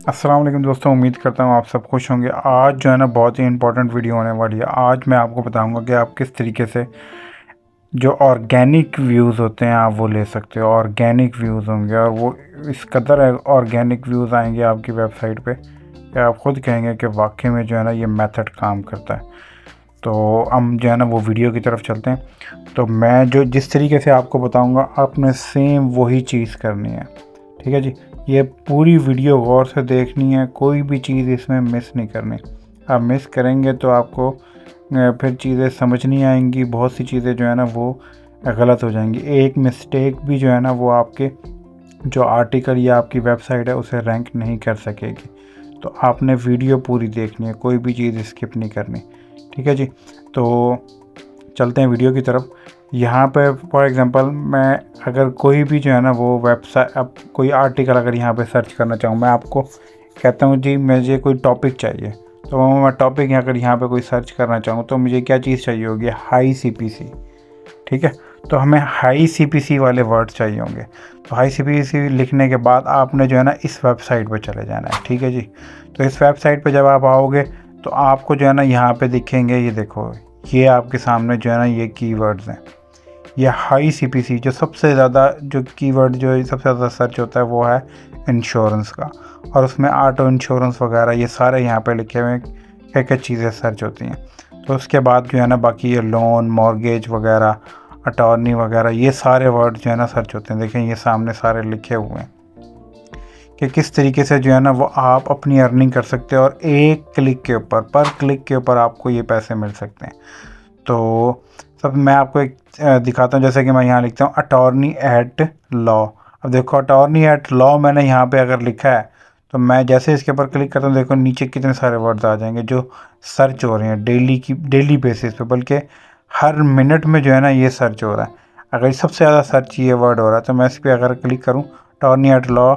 अस्सलाम वालेकुम दोस्तों, उम्मीद करता हूँ आप सब खुश होंगे। आज जो है ना बहुत ही इंपॉर्टेंट वीडियो होने वाली है। आज मैं आपको बताऊंगा कि आप किस तरीके से जो ऑर्गेनिक व्यूज़ होते हैं आप वो ले सकते हो। ऑर्गेनिक व्यूज़ होंगे और वो इस कदर ऑर्गेनिक व्यूज़ आएंगे आपकी वेबसाइट पे कि आप ख़ुद कहेंगे कि वाकई में जो है ना ये मेथड काम करता है। तो हम जो है ना वो वीडियो की तरफ चलते हैं। तो मैं जो जिस तरीके से आपको बताऊँगा आपने सेम वही चीज़ करनी है। ठीक है जी, ये पूरी वीडियो गौर से देखनी है, कोई भी चीज़ इसमें मिस नहीं करनी। आप मिस करेंगे तो आपको फिर चीज़ें समझ नहीं आएंगी, बहुत सी चीज़ें जो है ना वो गलत हो जाएंगी। एक मिस्टेक भी जो है ना वो आपके जो आर्टिकल या आपकी वेबसाइट है उसे रैंक नहीं कर सकेगी। तो आपने वीडियो पूरी देखनी है, कोई भी चीज़ स्किप नहीं करनी। ठीक है जी, तो चलते हैं वीडियो की तरफ। यहाँ पे फॉर एग्ज़ाम्पल मैं अगर कोई भी जो है ना वो वेबसाइट, अब कोई आर्टिकल अगर यहाँ पे सर्च करना चाहूँ, मैं आपको कहता हूँ जी मुझे कोई टॉपिक चाहिए, तो मैं टॉपिक अगर यहाँ पे कोई सर्च करना चाहूँ तो मुझे क्या चीज़ चाहिए होगी? High CPC. ठीक है, तो हमें हाई सीपीसी वाले वर्ड चाहिए होंगे। तो हाई सीपीसी लिखने के बाद आपने जो है ना इस वेबसाइट पे चले जाना है। ठीक है जी, तो इस वेबसाइट पे जब आप आओगे तो आपको जो है ना यहाँ पे दिखेंगे, ये देखो, ये आपके सामने जो है ना ये कीवर्ड्स हैं। ये हाई सीपीसी जो सबसे ज़्यादा जो कीवर्ड जो सबसे ज़्यादा सर्च होता है वो है इंश्योरेंस का, और उसमें ऑटो इंश्योरेंस वगैरह ये सारे यहाँ पे लिखे हुए क्या क्या चीज़ें सर्च होती हैं। तो उसके बाद जो है ना बाकी ये लोन, मॉर्गेज वगैरह, अटॉर्नी वगैरह, ये सारे वर्ड जो है ना सर्च होते हैं। देखें ये सामने सारे लिखे हुए हैं कि किस तरीके से जो है ना वो आप अपनी अर्निंग कर सकते हो, और एक क्लिक के ऊपर, पर क्लिक के ऊपर आपको ये पैसे मिल सकते हैं। तो सब मैं आपको एक दिखाता हूँ। जैसे कि मैं यहाँ लिखता हूँ अटॉर्नी एट लॉ। अब देखो अटॉर्नी एट लॉ मैंने यहाँ पे अगर लिखा है तो मैं जैसे इसके ऊपर क्लिक करता हूँ, देखो नीचे कितने सारे वर्ड्स आ जाएंगे जो सर्च हो रहे हैं डेली बेसिस पे, बल्कि हर मिनट में जो है ना ये सर्च हो रहा है। अगर सबसे ज़्यादा सर्च ये वर्ड हो रहा है तो मैं इस पर अगर क्लिक करूँ attorney at law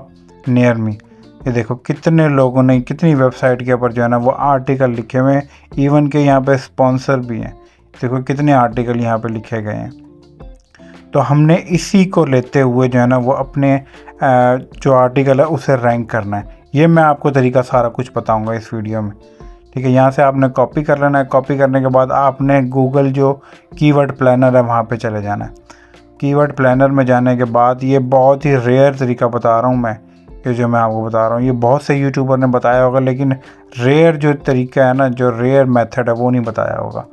near me, ये देखो कितने लोगों ने, कितनी वेबसाइट के ऊपर जो है ना वो आर्टिकल लिखे हुए हैं। इवन के यहाँ पे स्पॉन्सर भी हैं, देखो कितने आर्टिकल यहाँ पे लिखे गए हैं। तो हमने इसी को लेते हुए जो है ना वो अपने जो आर्टिकल है उसे रैंक करना है। ये मैं आपको तरीका सारा कुछ बताऊंगा इस वीडियो में। ठीक है, यहाँ से आपने कॉपी कर लेना है। कॉपी करने के बाद आपने गूगल जो कीवर्ड प्लानर है वहाँ पे चले जाना है। कीवर्ड प्लानर में जाने के बाद, ये बहुत ही रेयर तरीका बता रहा हूँ मैं, ये जो मैं आपको बता रहा हूँ ये बहुत से यूट्यूबर ने बताया होगा, लेकिन रेयर जो तरीका है ना, जो रेयर मेथड है वो नहीं बताया होगा।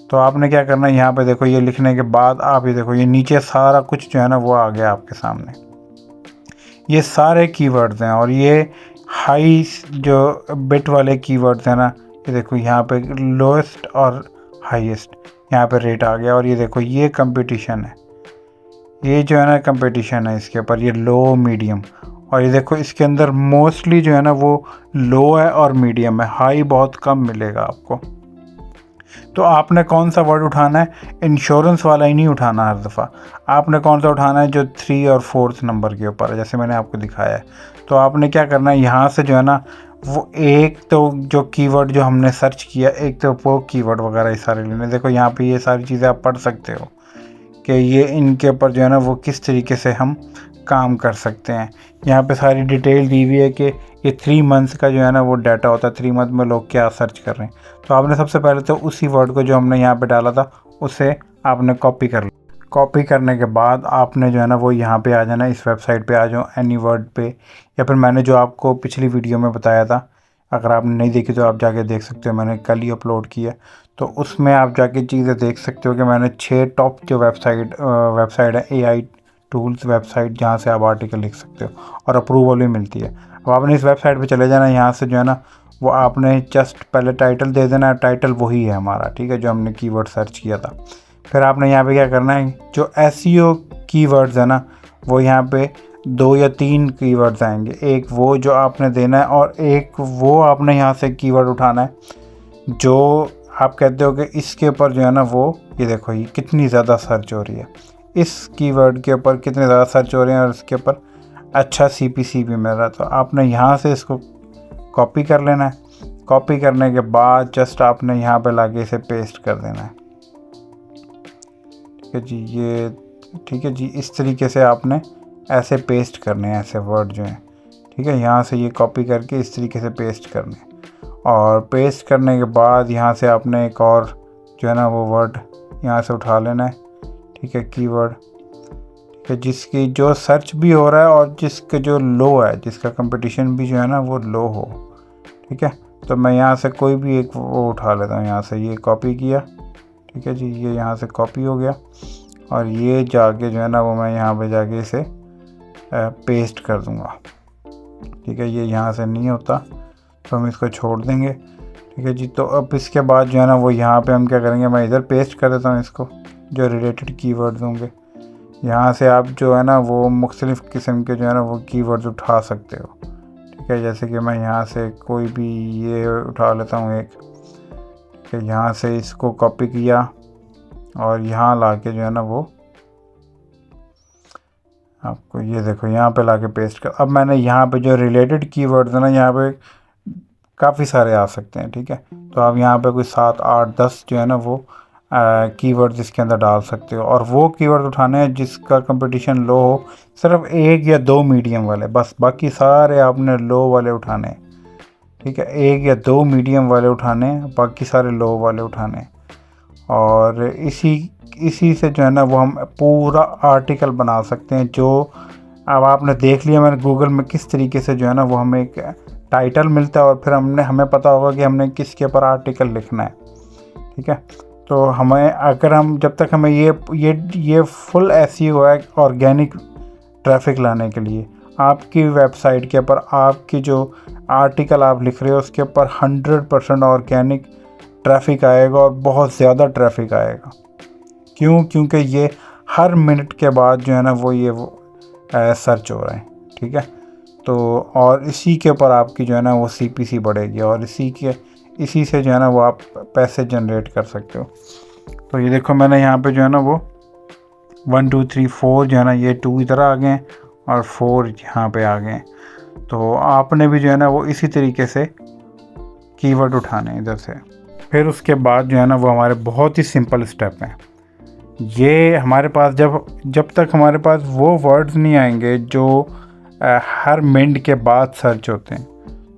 तो आपने क्या करना है, यहाँ पे देखो ये लिखने के बाद आप ये देखो ये नीचे सारा कुछ जो है ना वो आ गया आपके सामने। ये सारे कीवर्ड्स हैं, और ये हाई जो बिट वाले कीवर्ड्स हैं ना, ये देखो यहाँ पे लोएस्ट और हाईएस्ट यहाँ पे रेट आ गया। और ये देखो ये कंपटीशन है, ये जो है ना कंपटीशन है इसके ऊपर, ये लो मीडियम, और ये देखो इसके अंदर मोस्टली जो है ना वो लो है और मीडियम है, हाई बहुत कम मिलेगा आपको। तो आपने कौन सा वर्ड उठाना है? इंश्योरेंस वाला ही नहीं उठाना हर दफ़ा। आपने कौन सा उठाना है? जो 3 और 4th नंबर के ऊपर है, जैसे मैंने आपको दिखाया है। तो आपने क्या करना है, यहाँ से जो है ना वो एक तो जो कीवर्ड जो हमने सर्च किया, एक तो वो कीवर्ड वगैरह ये सारे लेने। देखो यहाँ पे ये सारी चीज़ें आप पढ़ सकते हो कि ये इनके ऊपर जो है ना वो किस तरीके से हम काम कर सकते हैं। यहाँ पे सारी डिटेल दी हुई है कि ये 3 मंथ्स का जो है ना वो डाटा होता है, 3 मंथ में लोग क्या सर्च कर रहे हैं। तो आपने सबसे पहले तो उसी वर्ड को जो हमने यहाँ पे डाला था उसे आपने कॉपी कर लिया। कॉपी करने के बाद आपने जो है ना वो यहाँ पे आ जाना, इस वेबसाइट पे आ जाओ, एनी वर्ड पे, या फिर मैंने जो आपको पिछली वीडियो में बताया था, अगर आपने नहीं देखी तो आप जाके देख सकते हो, मैंने कल ही अपलोड किया। तो उसमें आप जाके चीज़ें देख सकते हो कि मैंने 6 टॉप जो वेबसाइट है AI टूल्स वेबसाइट, जहाँ से आप आर्टिकल लिख सकते हो और अप्रूवल भी मिलती है। अब आपने इस वेबसाइट पे चले जाना, यहाँ से जो है ना वो आपने जस्ट पहले टाइटल दे देना है। टाइटल वही है हमारा, ठीक है, जो हमने कीवर्ड सर्च किया था। फिर आपने यहाँ पे क्या करना है, जो SEO कीवर्ड्स है ना वो यहाँ पे 2 या 3 कीवर्ड्स आएंगे। एक वो जो आपने देना है, और एक वो आपने यहाँ से कीवर्ड उठाना है जो आप कहते हो कि इसके ऊपर जो है ना वो, ये देखो ये कितनी ज़्यादा सर्च हो रही है, इस कीवर्ड के ऊपर कितने ज़्यादा सर्च हो रहे हैं और इसके ऊपर अच्छा CPC भी मिल रहा है। तो आपने यहाँ से इसको कॉपी कर लेना है। कॉपी करने के बाद जस्ट आपने यहाँ पे लाके इसे पेस्ट कर देना है। ठीक है जी, ये ठीक है जी, इस तरीके से आपने ऐसे पेस्ट करने हैं, ऐसे वर्ड जो हैं। ठीक ठीक है। यहाँ से ये कॉपी करके इस तरीके से पेस्ट करने, और पेस्ट करने के बाद यहाँ से आपने एक और जो है ना वो वर्ड यहाँ से उठा लेना है, ठीक है, कीवर्ड, ठीक है, जिसकी जो सर्च भी हो रहा है और जिसके जो लो है, जिसका कंपटीशन भी जो है ना वो लो हो, ठीक है। तो मैं यहाँ से कोई भी एक वो उठा लेता हूँ, यहाँ से ये कॉपी किया, ठीक है जी, ये यहाँ से कॉपी हो गया, और ये जाके जो है ना वो मैं यहाँ पे जाके इसे पेस्ट कर दूँगा, ठीक है। ये यहाँ से नहीं होता तो हम इसको छोड़ देंगे, ठीक है जी। तो अब इसके बाद जो है ना वो यहाँ पे हम क्या करेंगे, मैं इधर पेस्ट कर देता हूँ इसको, जो रिलेटेड कीवर्ड्स होंगे। यहाँ से आप जो है ना वो मुख्तलिफ़ किस्म के जो है ना वो कीवर्ड्स उठा सकते हो, ठीक है। जैसे कि मैं यहाँ से कोई भी ये उठा लेता हूँ एक, ठीक है, यहाँ से इसको कॉपी किया और यहाँ ला के जो है ना वो आपको ये देखो यहाँ पे लाके पेस्ट कर। अब मैंने यहाँ पे जो रिलेटेड कीवर्ड्स है ना, यहाँ पे काफ़ी सारे आ सकते हैं, ठीक है। तो आप यहाँ पे कोई 7, 8, 10 जो है ना वो कीवर्ड्स इसके अंदर डाल सकते हो, और वो कीवर्ड उठाने हैं जिसका कंपटीशन लो हो, सिर्फ 1 या 2 मीडियम वाले बस, बाकी सारे आपने लो वाले उठाने हैं, ठीक है। 1 या 2 मीडियम वाले उठाने, बाकी सारे लो वाले उठाने, और इसी से जो है ना वो हम पूरा आर्टिकल बना सकते हैं। जो अब आपने देख लिया मैंने गूगल में किस तरीके से जो है ना वो हमें एक टाइटल मिलता है, और फिर हमें पता होगा कि हमने किसके ऊपर आर्टिकल लिखना है, ठीक है। तो हमें अगर हम जब तक हमें ये फुल एसईओ है ऑर्गेनिक ट्रैफिक लाने के लिए, आपकी वेबसाइट के ऊपर आपकी जो आर्टिकल आप लिख रहे हो उसके ऊपर 100% ऑर्गेनिक ट्रैफिक आएगा, और बहुत ज़्यादा ट्रैफिक आएगा। क्योंकि ये हर मिनट के बाद जो है ना वो सर्च हो रहा है, ठीक है। तो और इसी के ऊपर आपकी जो है ना वो सीपीसी बढ़ेगी, और इसी से जो है ना वो आप पैसे जनरेट कर सकते हो। तो ये देखो मैंने यहाँ पे जो है ना वो 1 2 3 4 जो है ना ये 2 इधर आ गए और 4 यहाँ पे आ गए। तो आपने भी जो है ना वो इसी तरीके से कीवर्ड उठाने इधर से। फिर उसके बाद जो है ना वो हमारे बहुत ही सिंपल स्टेप हैं। ये हमारे पास जब तक हमारे पास वो वर्ड्स नहीं आएंगे जो हर मिनट के बाद सर्च होते हैं,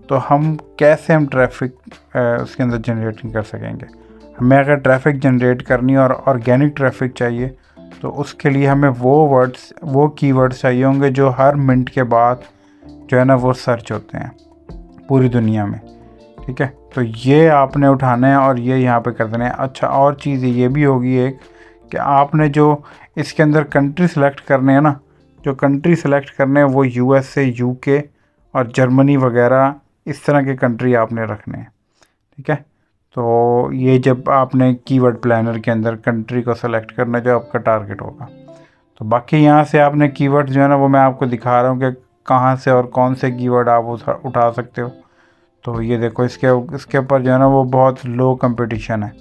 तो हम कैसे ट्रैफिक उसके अंदर जनरेट नहीं कर सकेंगे। हमें अगर ट्रैफिक जनरेट करनी और ऑर्गेनिक ट्रैफिक चाहिए, तो उसके लिए हमें वो कीवर्ड्स चाहिए होंगे जो हर मिनट के बाद जो है ना वो सर्च होते हैं पूरी दुनिया में, ठीक है। तो ये आपने उठाना है और ये यहाँ पे कर देना है। अच्छा, और चीज़ ये भी होगी एक कि आपने जो इसके अंदर कंट्री सेलेक्ट करने हैं ना, जो कंट्री सेलेक्ट करने हैं वो USA, UK और जर्मनी वगैरह इस तरह के कंट्री आपने रखने हैं, ठीक है। तो ये जब आपने कीवर्ड प्लानर के अंदर कंट्री को सेलेक्ट करना जो आपका टारगेट होगा, तो बाकी यहाँ से आपने कीवर्ड जो है ना वो मैं आपको दिखा रहा हूँ कि कहाँ से और कौन से कीवर्ड आप उठा सकते हो। तो ये देखो इसके ऊपर जो है ना वो बहुत लो कंपटीशन है,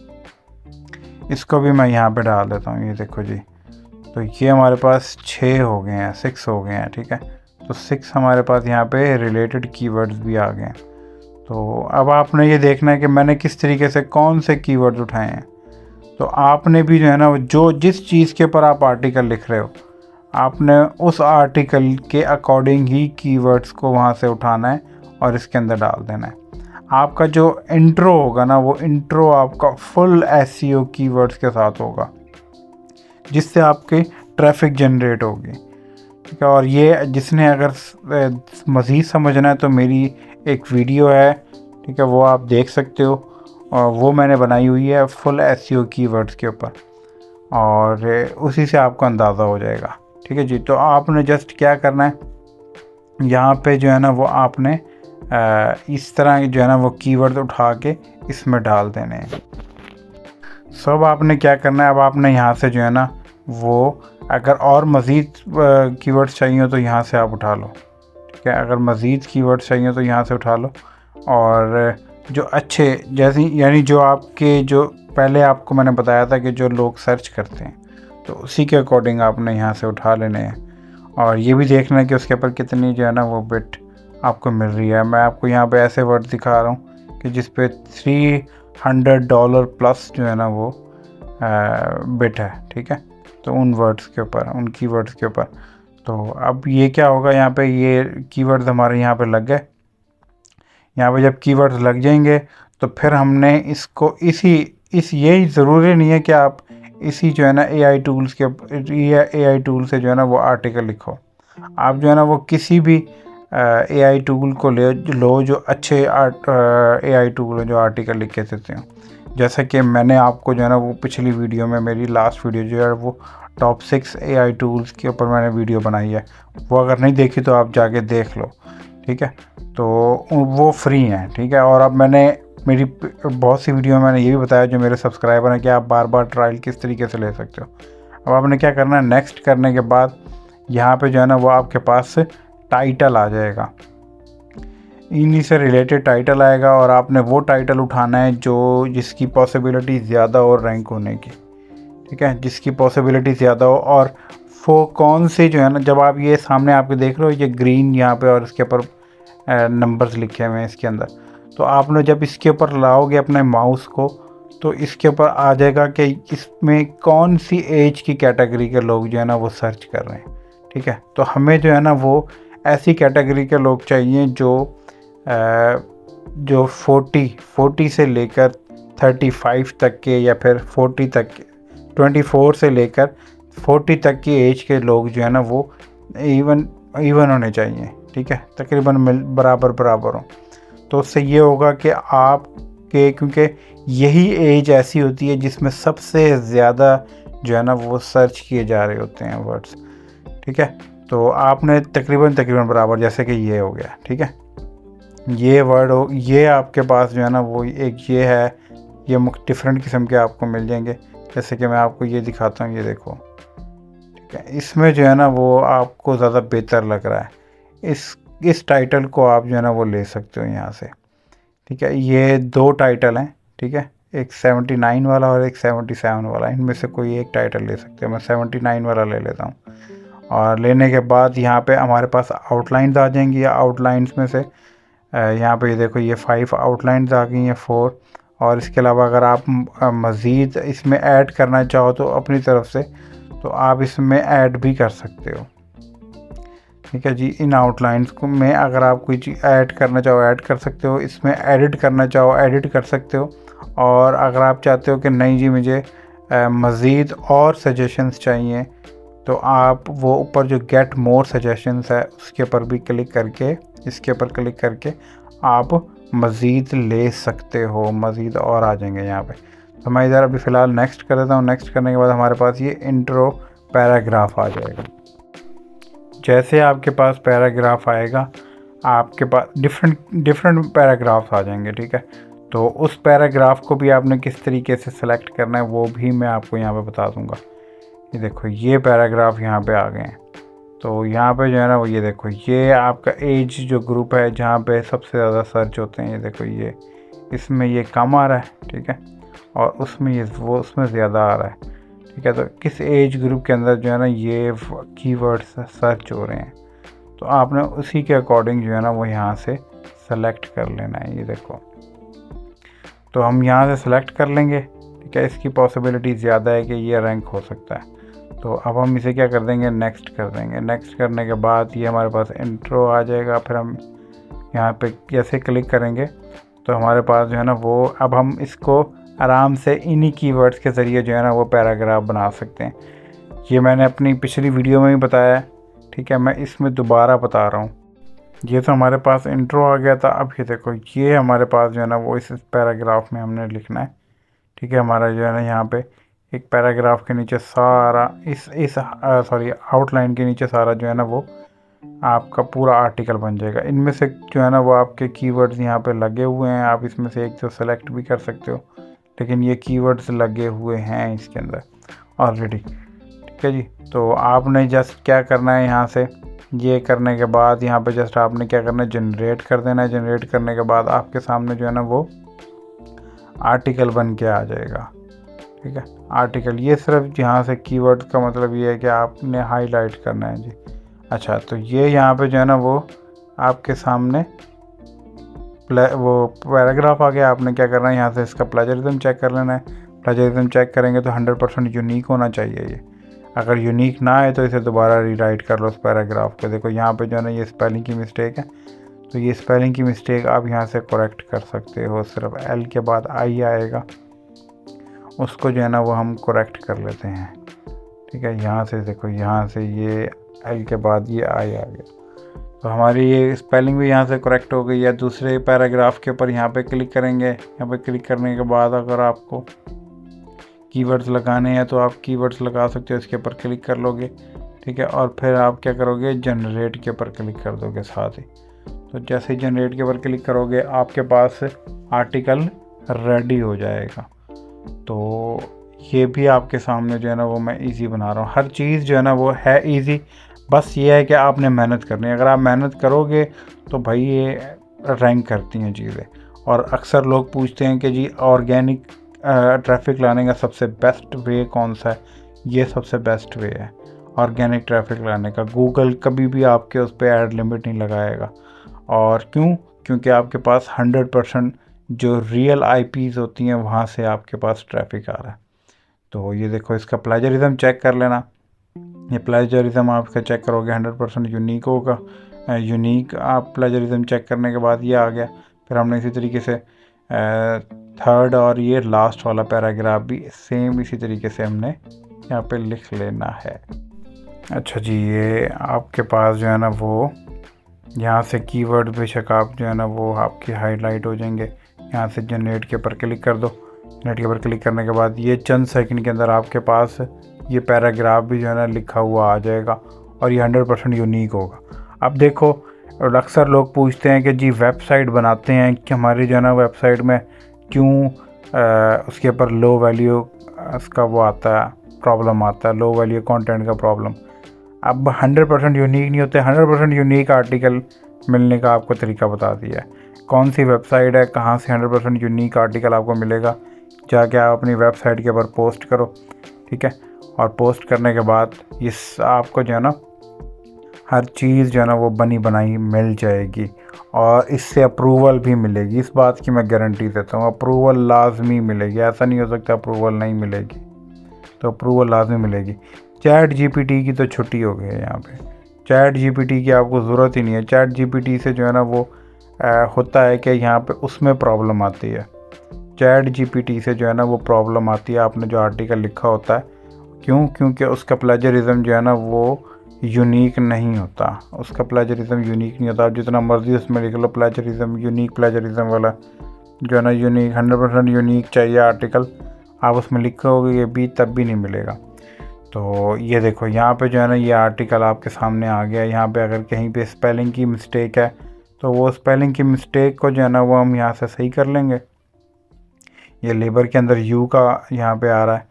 इसको भी मैं यहाँ पे डाल देता हूँ। ये देखो जी, तो ये हमारे पास 6 हो गए हैं, 6 हो गए हैं, ठीक है। तो 6 हमारे पास यहाँ पे रिलेटेड कीवर्ड्स भी आ गए हैं। तो अब आपने ये देखना है कि मैंने किस तरीके से कौन से कीवर्ड्स उठाए हैं। तो आपने भी जो है ना जिस चीज़ के ऊपर आप आर्टिकल लिख रहे हो, आपने उस आर्टिकल के अकॉर्डिंग ही कीवर्ड्स को वहाँ से उठाना है और इसके अंदर डाल देना है। आपका जो इंट्रो होगा ना, वो इंट्रो आपका फुल एसईओ कीवर्ड्स के साथ होगा, जिससे आपकी ट्रैफिक जनरेट होगी, ठीक है। और ये जिसने अगर मज़ीद समझना है तो मेरी एक वीडियो है, ठीक है, वो आप देख सकते हो, और वो मैंने बनाई हुई है फुल एसईओ कीवर्ड्स के ऊपर, और उसी से आपको अंदाज़ा हो जाएगा, ठीक है जी। तो आपने जस्ट क्या करना है, यहाँ पे जो है ना वो आपने इस तरह जो है ना वो कीवर्ड उठा के इसमें डाल देने हैं। सब आपने क्या करना है, अब आपने यहाँ से जो है ना वो अगर और मज़ीद कीवर्ड्स चाहिए तो यहाँ से आप उठा लो, ठीक है। अगर मज़ीद कीवर्ड्स चाहिए तो यहाँ से उठा लो, और जो अच्छे जैसे यानी जो आपके जो पहले आपको मैंने बताया था कि जो लोग सर्च करते हैं, तो उसी के अकॉर्डिंग आपने यहाँ से उठा लेने हैं। और ये भी देखना है कि उसके ऊपर कितनी जो है ना वो बिट आपको मिल रही है। मैं आपको यहाँ पे ऐसे वर्ड दिखा रहा हूँ कि जिस पे $300 प्लस जो है ना वो बिट है, ठीक है। तो उन वर्ड्स के ऊपर, उन कीवर्ड्स के ऊपर, तो अब ये क्या होगा, यहाँ पे ये कीवर्ड्स हमारे यहाँ पे लग गए। यहाँ पे जब कीवर्ड्स लग जाएंगे तो फिर हमने इसको यही ज़रूरी नहीं है कि आप इसी जो है ना एआई टूल्स के एआई टूल से जो है ना वो आर्टिकल लिखो। आप जो है ना वो किसी भी एआई टूल को लो जो अच्छे एआई टूल हो जो आर्टिकल लिख के देते हो। जैसे कि मैंने आपको जो है ना वो पिछली वीडियो में, मेरी लास्ट वीडियो जो है वो टॉप 6 एआई टूल्स के ऊपर मैंने वीडियो बनाई है, वो अगर नहीं देखी तो आप जाके देख लो, ठीक है। तो वो फ्री हैं, ठीक है। और अब मैंने मेरी बहुत सी वीडियो में मैंने ये भी बताया जो मेरे सब्सक्राइबर हैं कि आप बार बार ट्रायल किस तरीके से ले सकते हो। अब आपने क्या करना है, नेक्स्ट करने के बाद यहाँ पे जो है ना वो आपके पास टाइटल आ जाएगा, इन्हीं से रिलेटेड टाइटल आएगा और आपने वो टाइटल उठाना है जिसकी पॉसिबिलिटी ज़्यादा और रैंक होने की, ठीक है, जिसकी पॉसिबिलिटी ज़्यादा हो। और वो कौन से जो है ना, जब आप ये सामने आपके देख रहे हो ये ग्रीन यहाँ पे और इसके ऊपर नंबर्स लिखे हुए हैं इसके अंदर, तो आपने जब इसके ऊपर लाओगे अपने माउस को तो इसके ऊपर आ जाएगा कि इसमें कौन सी एज की कैटेगरी के लोग जो है ना वो सर्च कर रहे हैं, ठीक है। तो हमें जो है ना वो ऐसी कैटेगरी के लोग चाहिए जो 40 से लेकर 35 तक के, या फिर 40 तक, 24 से लेकर 40 तक की एज के लोग जो है ना वो इवन होने चाहिए, ठीक है, तकरीबन बराबर हो। तो उससे ये होगा कि आपके, क्योंकि यही एज ऐसी होती है जिसमें सबसे ज़्यादा जो है ना वो सर्च किए जा रहे होते हैं वर्ड्स, ठीक है। तो आपने तकरीबन बराबर, जैसे कि ये हो गया, ठीक है, ये वर्ड हो, ये आपके पास जो है ना वो एक ये है, ये डिफरेंट किस्म के आपको मिल जाएंगे। जैसे कि मैं आपको ये दिखाता हूँ, ये देखो, ठीक है, इसमें जो है ना वो आपको ज़्यादा बेहतर लग रहा है। इस टाइटल को आप जो है ना वो ले सकते हो यहाँ से, ठीक है। ये 2 टाइटल हैं, ठीक है, एक 79 वाला और एक 77 वाला, इनमें से कोई एक टाइटल ले सकते हो। मैं 79 वाला ले लेता हूँ। और लेने के बाद यहाँ पे हमारे पास आउटलाइंस आ जाएंगी। आउटलाइंस में से यहाँ पे देखो ये 5 आउटलाइंस आ गई हैं, 4। और इसके अलावा अगर आप मज़ीद इसमें ऐड करना चाहो तो अपनी तरफ से, तो आप इसमें ऐड भी कर सकते हो, ठीक है जी। इन आउटलाइंस को में अगर आप कोई चीज़ ऐड करना चाहो ऐड कर सकते हो, इसमें एडिट करना चाहो एडिट कर सकते हो। और अगर आप चाहते हो कि नहीं जी मुझे मज़ीद और सजेशंस चाहिए, तो आप वो ऊपर जो गेट मोर सजेशंस है उसके ऊपर भी क्लिक करके, इसके ऊपर क्लिक करके आप मज़ीद ले सकते हो, मज़ीद और आ जाएंगे यहाँ पे। तो मैं इधर अभी फ़िलहाल नेक्स्ट कर देता हूँ। नेक्स्ट करने के बाद हमारे पास ये इंट्रो पैराग्राफ आ जाएगा। जैसे आपके पास पैराग्राफ आएगा, आपके पास डिफरेंट पैराग्राफ्स आ जाएंगे, ठीक है। तो उस पैराग्राफ को भी आपने किस तरीके से सेलेक्ट करना है वो भी मैं आपको यहाँ पे बता दूँगा। ये देखो ये पैराग्राफ यहाँ पे आ गए हैं। तो यहाँ पे जो है ना वो ये देखो, ये आपका एज जो ग्रुप है जहाँ पे सबसे ज़्यादा सर्च होते हैं, ये देखो ये इसमें ये कम आ रहा है, ठीक है, और उसमें ये वो उसमें ज़्यादा आ रहा है, ठीक है। तो किस एज ग्रुप के अंदर जो है ना ये कीवर्ड्स सर्च हो रहे हैं, तो आपने उसी के अकॉर्डिंग जो है ना वो यहाँ से सेलेक्ट कर लेना है। ये देखो, तो हम यहाँ से सेलेक्ट कर लेंगे, ठीक है। इसकी पॉसिबिलिटी ज़्यादा है कि ये रैंक हो सकता है। तो अब हम इसे क्या कर देंगे, नेक्स्ट कर देंगे। नेक्स्ट करने के बाद ये हमारे पास इंट्रो आ जाएगा। फिर हम यहाँ पे जैसे क्लिक करेंगे तो हमारे पास जो है ना वो, अब हम इसको आराम से इन्हीं कीवर्ड्स के ज़रिए जो है ना वो पैराग्राफ बना सकते हैं। ये मैंने अपनी पिछली वीडियो में भी बताया है, ठीक है, मैं इसमें दोबारा बता रहा हूँ। ये तो हमारे पास इंट्रो आ गया था। अब ये देखो, ये हमारे पास जो है ना वो इस पैराग्राफ में हमने लिखना है, ठीक है। हमारा जो है ना यहाँ पे एक पैराग्राफ के नीचे सारा आउटलाइन के नीचे सारा जो है ना वो आपका पूरा आर्टिकल बन जाएगा। इनमें से जो है ना वो आपके कीवर्ड्स यहाँ पे लगे हुए हैं, आप इसमें से एक तो सेलेक्ट भी कर सकते हो, लेकिन ये कीवर्ड्स लगे हुए हैं इसके अंदर ऑलरेडी, ठीक है जी। तो आपने जस्ट क्या करना है, यहाँ से ये करने के बाद यहाँ पे जस्ट आपने क्या करना है, जनरेट कर देना है। जनरेट करने के बाद आपके सामने जो है ना वो आर्टिकल बन के आ जाएगा, ठीक है। आर्टिकल ये सिर्फ यहाँ से कीवर्ड का मतलब ये है कि आपने हाईलाइट करना है जी। अच्छा, तो ये यहाँ पे जो है ना वो आपके सामने वो पैराग्राफ आ गया। आपने क्या करना है, यहाँ से इसका प्लेजरिज्म चेक कर लेना है। प्लेजरिज्म चेक करेंगे तो 100% यूनिक होना चाहिए ये। अगर यूनिक ना आए तो इसे दोबारा रीराइट कर लो उस पैराग्राफ को। देखो यहाँ पे जो है ना ये स्पेलिंग की मिस्टेक है, तो ये स्पेलिंग की मिस्टेक आप यहाँ से करेक्ट कर सकते हो। सिर्फ एल के बाद आई आएगा, उसको जो है ना वो हम करेक्ट कर लेते हैं। ठीक है, यहाँ से देखो, यहाँ से ये एल के बाद ये आई आ गया, तो हमारी ये स्पेलिंग भी यहाँ से करेक्ट हो गई है। दूसरे पैराग्राफ के ऊपर यहाँ पे क्लिक करेंगे। यहाँ पे क्लिक करने के बाद अगर आपको कीवर्ड्स लगाने हैं तो आप कीवर्ड्स लगा सकते हो, इसके ऊपर क्लिक कर लोगे। ठीक है, और फिर आप क्या करोगे, जनरेट के ऊपर क्लिक कर दोगे साथ ही। तो जैसे ही जनरेट के ऊपर क्लिक करोगे आपके पास आर्टिकल रेडी हो जाएगा। तो ये भी आपके सामने जो है ना वो मैं इजी बना रहा हूँ। हर चीज़ जो है ना वो है इजी, बस ये है कि आपने मेहनत करनी है। अगर आप मेहनत करोगे तो भाई ये रैंक करती हैं चीज़ें। और अक्सर लोग पूछते हैं कि जी ऑर्गेनिक ट्रैफिक लाने का सबसे बेस्ट वे कौन सा है। ये सबसे बेस्ट वे है ऑर्गेनिक ट्रैफिक लाने का। गूगल कभी भी आपके उस पर ऐड लिमिट नहीं लगाएगा। और क्यों? क्योंकि आपके पास 100% जो रियल IPs होती हैं वहाँ से आपके पास ट्रैफिक आ रहा है। तो ये देखो, इसका प्लेजरिज्म चेक कर लेना। ये प्लेजरिज्म आपका चेक करोगे 100% यूनिक होगा। यूनिक आप प्लेजरिज्म चेक करने के बाद ये आ गया। फिर हमने इसी तरीके से थर्ड और ये लास्ट वाला पैराग्राफ भी सेम इसी तरीके से हमने यहाँ पे लिख लेना है। अच्छा जी, ये आपके पास जो है ना वो यहाँ से कीवर्ड बेशक आप जो है ना वो आपकी हाईलाइट हो जाएंगे। यहाँ से जनरेट के ऊपर क्लिक कर दो। जनरेट के ऊपर क्लिक करने के बाद ये चंद सेकंड के अंदर आपके पास ये पैराग्राफ भी जो है ना लिखा हुआ आ जाएगा और ये 100% यूनिक होगा। अब देखो, और अक्सर लोग पूछते हैं कि जी वेबसाइट बनाते हैं कि हमारी जो है ना वेबसाइट में क्यों उसके ऊपर लो वैल्यू उसका वो आता है, प्रॉब्लम आता है, लो वैल्यू कंटेंट का प्रॉब्लम। अब 100% यूनिक नहीं होते। 100% यूनिक आर्टिकल मिलने का आपको तरीका बता दिया है। कौन सी वेबसाइट है, कहाँ से 100% यूनिक आर्टिकल आपको मिलेगा। जाके आप अपनी वेबसाइट के ऊपर पोस्ट करो। ठीक है, और पोस्ट करने के बाद ये आपको जो है ना हर चीज़ जो है ना वो बनी बनाई मिल जाएगी और इससे अप्रूवल भी मिलेगी। इस बात की मैं गारंटी देता हूँ, अप्रूवल लाजमी मिलेगी। ऐसा नहीं हो सकता अप्रूवल नहीं मिलेगी, तो अप्रूवल लाजमी मिलेगी। चैट GPT की तो छुट्टी हो गई है यहाँ पे। चैट GPT की आपको ज़रूरत ही नहीं है। चैट GPT से जो है ना वो होता है कि यहाँ पे उसमें प्रॉब्लम आती है। चैट GPT से जो है ना वो प्रॉब्लम आती है आपने जो आर्टिकल लिखा होता है। क्यों? क्योंकि उसका प्लेजरिज्म जो है ना वो यूनिक नहीं होता। उसका प्लेजरिज्म यूनिक नहीं होता। आप जितना मर्जी उसमें लिख लो, प्लेजरिज्म यूनिक प्लेजरिज्म वाला जो है ना यूनिक 100% यूनिक चाहिए आर्टिकल, आप उसमें लिखोगे भी तब भी नहीं मिलेगा। तो ये देखो, यहाँ पे जो है ना ये आर्टिकल आपके सामने आ गया। यहाँ पे अगर कहीं पे स्पेलिंग की मिस्टेक है तो वो स्पेलिंग की मिस्टेक को जो है ना वो हम यहाँ से सही कर लेंगे। ये लेबर के अंदर यू का यहाँ पे आ रहा है,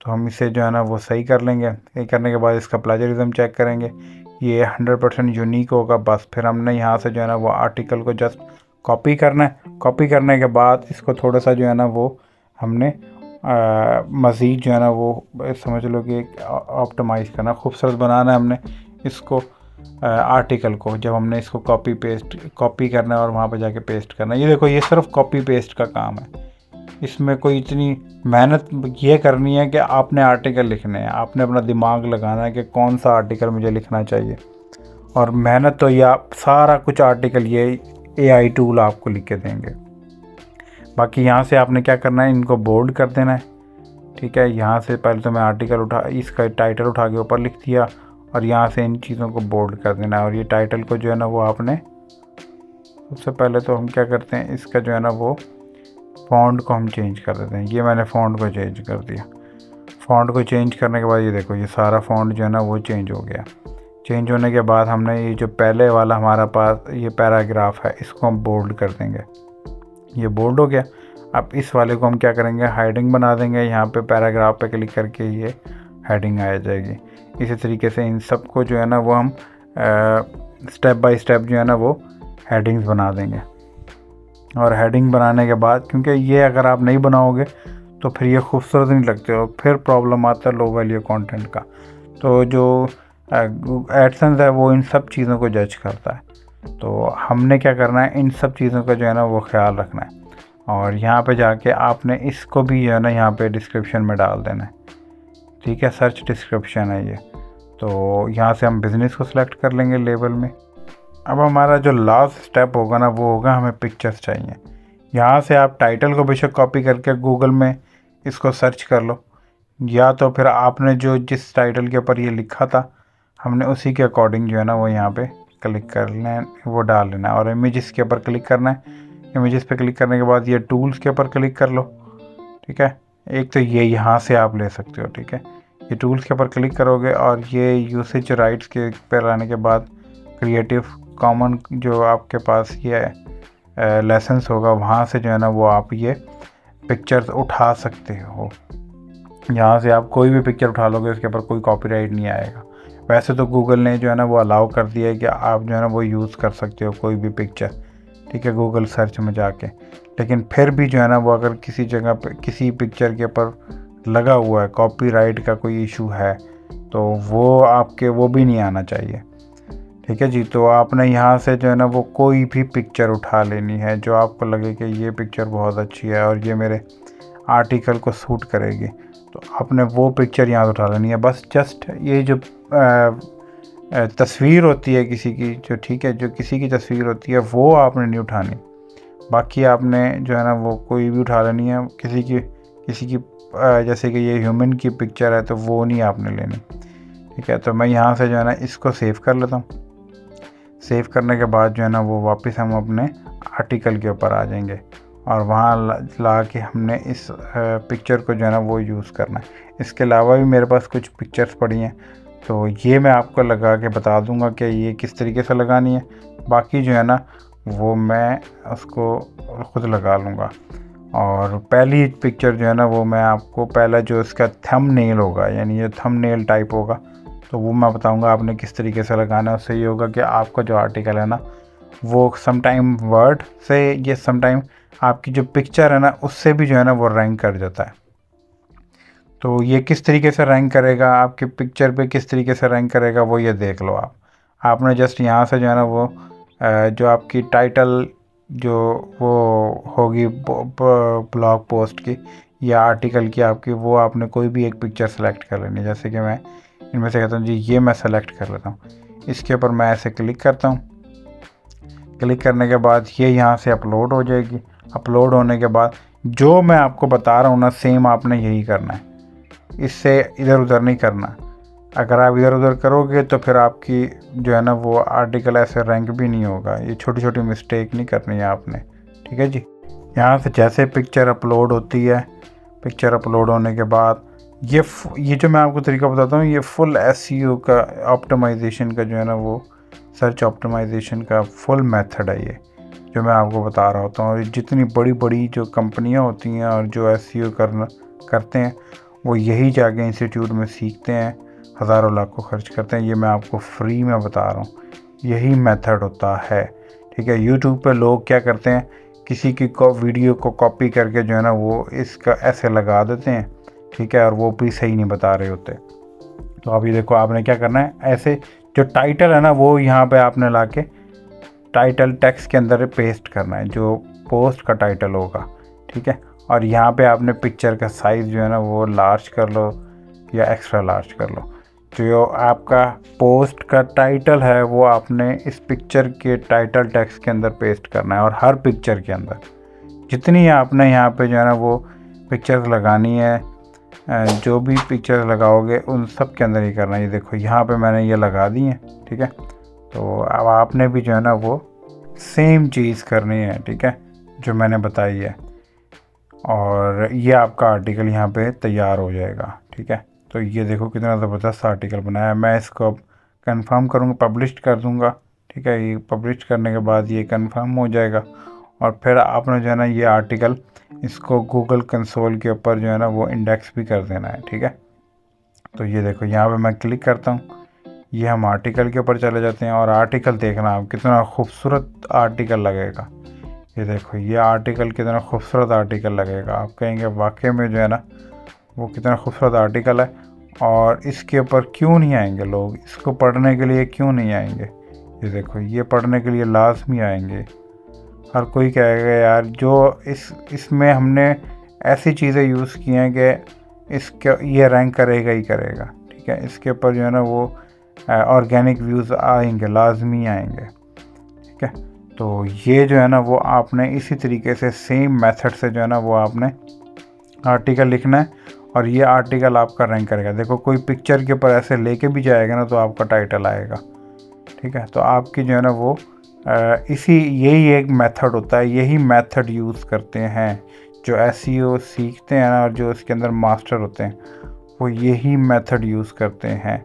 तो हम इसे जो है ना वो सही कर लेंगे। सही करने के बाद इसका प्लेजरिज्म चेक करेंगे, ये 100% यूनिक होगा। बस फिर हमने यहाँ से जो है ना वो आर्टिकल को जस्ट कॉपी करना है। कॉपी करने के बाद इसको थोड़ा सा जो है ना वो हमने मज़ीद जो है ना वो समझ लो कि ऑप्टिमाइज़ करना, खूबसूरत बनाना है हमने इसको आर्टिकल को। जब हमने इसको कॉपी करना है और वहाँ पर जाके पेस्ट करना है। ये देखो, ये सिर्फ कॉपी पेस्ट का काम है। इसमें कोई इतनी मेहनत ये करनी है कि आपने आर्टिकल लिखने हैं, आपने अपना दिमाग लगाना है कि कौन सा आर्टिकल मुझे लिखना चाहिए। और मेहनत तो ये आप सारा कुछ आर्टिकल ये AI टूल आपको लिख के देंगे। बाकी यहाँ से आपने क्या करना है, इनको बोल्ड कर देना है। ठीक है, यहाँ से पहले तो मैं आर्टिकल इसका टाइटल उठा के ऊपर लिख दिया और यहाँ से इन चीज़ों को बोल्ड कर देना है। और ये टाइटल को जो है ना वो आपने सबसे पहले तो हम क्या करते हैं, इसका जो है ना वो फ़ॉन्ट को हम चेंज कर देते हैं। ये मैंने फ़ॉन्ट को चेंज कर दिया। फ़ॉन्ट को चेंज करने के बाद ये देखो, ये सारा फ़ॉन्ट जो है ना वो चेंज हो गया। चेंज होने के बाद हमने ये जो पहले वाला हमारा पास ये पैराग्राफ है, इसको हम बोल्ड कर देंगे। ये बोल्ड हो गया। अब इस वाले को हम क्या करेंगे, हेडिंग बना देंगे। यहाँ पे पैराग्राफ पे क्लिक करके ये हेडिंग आ जाएगी। इसी तरीके से इन सब को जो है ना वो हम स्टेप बाय स्टेप जो है ना वो हेडिंग्स बना देंगे। और हेडिंग बनाने के बाद, क्योंकि ये अगर आप नहीं बनाओगे तो फिर ये खूबसूरत नहीं लगते हो, फिर प्रॉब्लम आता है लो वैल्यू कंटेंट का। तो जो एडसेंस है वो इन सब चीज़ों को जज करता है। तो हमने क्या करना है, इन सब चीज़ों का जो है ना वो ख्याल रखना है। और यहाँ पे जाके आपने इसको भी जो है ना यहाँ पे डिस्क्रिप्शन में डाल देना है। ठीक है, सर्च डिस्क्रिप्शन है ये। तो यहाँ से हम बिज़नेस को सिलेक्ट कर लेंगे लेबल में। अब हमारा जो लास्ट स्टेप होगा ना वो होगा हमें पिक्चर्स चाहिए। यहाँ से आप टाइटल को बेशक कॉपी करके गूगल में इसको सर्च कर लो, या तो फिर आपने जो जिस टाइटल के ऊपर ये लिखा था हमने उसी के अकॉर्डिंग जो है ना वो यहाँ पे क्लिक कर लेना, वो डाल लेना है। और इमेजेस के ऊपर क्लिक करना है। इमेजेस पे क्लिक करने के बाद ये टूल्स के ऊपर क्लिक कर लो, ठीक है। एक तो ये यहाँ से आप ले सकते हो, ठीक है। ये टूल्स के ऊपर क्लिक करोगे और ये यूसेज राइट्स के पर आने के बाद क्रिएटिव कॉमन जो आपके पास ये लाइसेंस होगा वहाँ से जो है ना वो आप ये पिक्चर्स उठा सकते हो। यहाँ से आप कोई भी पिक्चर उठा लोगे उसके ऊपर कोई कॉपीराइट नहीं आएगा। वैसे तो गूगल ने जो है ना वो अलाउ कर दिया है कि आप जो है ना वो यूज़ कर सकते हो कोई भी पिक्चर, ठीक है, गूगल सर्च में जाके। लेकिन फिर भी जो है ना वो अगर किसी जगह पे किसी पिक्चर के ऊपर लगा हुआ है कॉपीराइट का कोई इशू है तो वो आपके वो भी नहीं आना चाहिए, ठीक है जी। तो आपने यहाँ से जो है ना वो कोई भी पिक्चर उठा लेनी है जो आपको लगे कि ये पिक्चर बहुत अच्छी है और ये मेरे आर्टिकल को सूट करेगी, तो आपने वो पिक्चर यहाँ से उठा लेनी है। बस जस्ट ये जो तस्वीर होती है किसी की, जो ठीक है, जो किसी की तस्वीर होती है वो आपने नहीं उठानी। बाकी आपने जो है ना वो कोई भी उठा लेनी है। किसी की जैसे कि ये ह्यूमन की पिक्चर है तो वो नहीं आपने लेनी, ठीक है। तो मैं यहाँ से जो है ना इसको सेव कर लेता हूँ। सेव करने के बाद जो है ना वो वापस हम अपने आर्टिकल के ऊपर आ जाएंगे और वहाँ ला के हमने इस पिक्चर को जो है ना वो यूज़ करना है। इसके अलावा भी मेरे पास कुछ पिक्चर्स पड़ी हैं तो ये मैं आपको लगा के बता दूंगा कि ये किस तरीके से लगानी है। बाकी जो है ना वो मैं उसको ख़ुद लगा लूँगा। और पहली पिक्चर जो है ना वो मैं आपको पहला जो इसका थंबनेल होगा, यानी ये थंबनेल टाइप होगा, तो वो मैं बताऊंगा आपने किस तरीके से लगाना है। उससे ये होगा कि आपका जो आर्टिकल है ना वो समटाइम वर्ड से, ये समटाइम आपकी जो पिक्चर है ना उससे भी जो है ना वो रैंक कर जाता है। तो ये किस तरीके से रैंक करेगा, आपकी पिक्चर पे किस तरीके से रैंक करेगा वो ये देख लो आप। आपने जस्ट यहाँ से जो है ना वो जो आपकी टाइटल जो वो होगी ब्लॉग पोस्ट की या आर्टिकल की आपकी, वो आपने कोई भी एक पिक्चर सेलेक्ट कर लेनी है। जैसे कि मैं इनमें से कहता हूँ जी ये मैं सेलेक्ट कर लेता हूँ। इसके ऊपर मैं ऐसे क्लिक करता हूँ। क्लिक करने के बाद ये यहाँ से अपलोड हो जाएगी। अपलोड होने के बाद जो मैं आपको बता रहा हूँ ना सेम आपने यही करना है, इससे इधर उधर नहीं करना। अगर आप इधर उधर करोगे तो फिर आपकी जो है ना वो आर्टिकल ऐसे रैंक भी नहीं होगा। ये छोटी छोटी मिस्टेक नहीं करनी है आपने, ठीक है जी। यहाँ से जैसे पिक्चर अपलोड होती है, पिक्चर अपलोड होने के बाद ये जो मैं आपको तरीका बताता हूँ ये फुल SEO का ऑप्टिमाइजेशन का जो है ना वो सर्च ऑप्टिमाइजेशन का फुल मेथड है ये जो मैं आपको बता रहा होता हूँ। और जितनी बड़ी बड़ी जो कंपनियाँ होती हैं और जो SEO करते हैं वो यही जाके इंस्टीट्यूट में सीखते हैं, हज़ारों लाखों खर्च करते हैं। ये मैं आपको फ्री में बता रहा हूँ, यही मेथड होता है, ठीक है। यूट्यूब पे लोग क्या करते हैं, किसी की वीडियो को कॉपी करके जो है ना वो इसका ऐसे लगा देते हैं, ठीक है, और वो भी सही नहीं बता रहे होते। तो अभी देखो आपने क्या करना है, ऐसे जो टाइटल है ना वो यहाँ पे आपने ला के टाइटल टेक्स्ट के अंदर पेस्ट करना है, जो पोस्ट का टाइटल होगा, ठीक है। और यहाँ पे आपने पिक्चर का साइज़ जो है ना वो लार्ज कर लो या एक्स्ट्रा लार्ज कर लो। जो आपका पोस्ट का टाइटल है वो आपने इस पिक्चर के टाइटल टेक्स्ट के अंदर पेस्ट करना है। और हर पिक्चर के अंदर जितनी आपने यहाँ पे जो है ना वो पिक्चर्स लगानी है, जो भी पिक्चर लगाओगे उन सब के अंदर ही करना है। ये देखो यहाँ पे मैंने ये लगा दी है, ठीक है। तो अब आपने भी जो है ना वो सेम चीज़ करनी है, ठीक है, जो मैंने बताई है। और ये आपका आर्टिकल यहाँ पे तैयार हो जाएगा, ठीक है। तो ये देखो कितना ज़बरदस्त आर्टिकल बनाया है। मैं इसको अब कंफर्म करूँगा, पब्लिश कर दूँगा, ठीक है। ये पब्लिश करने के बाद ये कंफर्म हो जाएगा और फिर आपने जो है ना ये आर्टिकल इसको गूगल कंसोल के ऊपर जो है ना वो इंडेक्स भी कर देना है, ठीक है। तो ये देखो यहाँ पे मैं क्लिक करता हूँ, ये हम आर्टिकल के ऊपर चले जाते हैं और आर्टिकल देखना आप कितना खूबसूरत आर्टिकल लगेगा। ये देखो ये आर्टिकल कितना खूबसूरत आर्टिकल लगेगा, आप कहेंगे वाकई में जो है ना वो कितना खूबसूरत आर्टिकल है। और इसके ऊपर क्यों नहीं आएंगे लोग, इसको पढ़ने के लिए क्यों नहीं आएंगे। ये देखो ये पढ़ने के लिए लाजमी आएंगे। हर कोई कहेगा यार जो इसमें हमने ऐसी चीज़ें यूज़ की हैं कि इसके ये रैंक करेगा ही करेगा, ठीक है। इसके ऊपर जो है ना वो ऑर्गेनिक व्यूज़ आएंगे, लाजमी आएंगे, ठीक है। तो ये जो है ना वो आपने इसी तरीके से सेम मेथड से जो है ना वो आपने आर्टिकल लिखना है और ये आर्टिकल आपका रैंक करेगा। देखो कोई पिक्चर के ऊपर ऐसे लेके भी जाएगा ना तो आपका टाइटल आएगा, ठीक है। तो आपकी जो है ना वो यही एक मेथड होता है, यही मेथड यूज़ करते हैं जो एसईओ सीखते हैं ना और जो इसके अंदर मास्टर होते हैं, वो यही मेथड यूज़ करते हैं।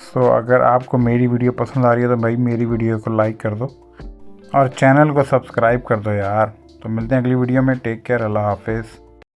सो अगर आपको मेरी वीडियो पसंद आ रही है तो भाई मेरी वीडियो को लाइक कर दो और चैनल को सब्सक्राइब कर दो यार। तो मिलते हैं अगली वीडियो में। टेक केयर, अल्लाह हाफिज़।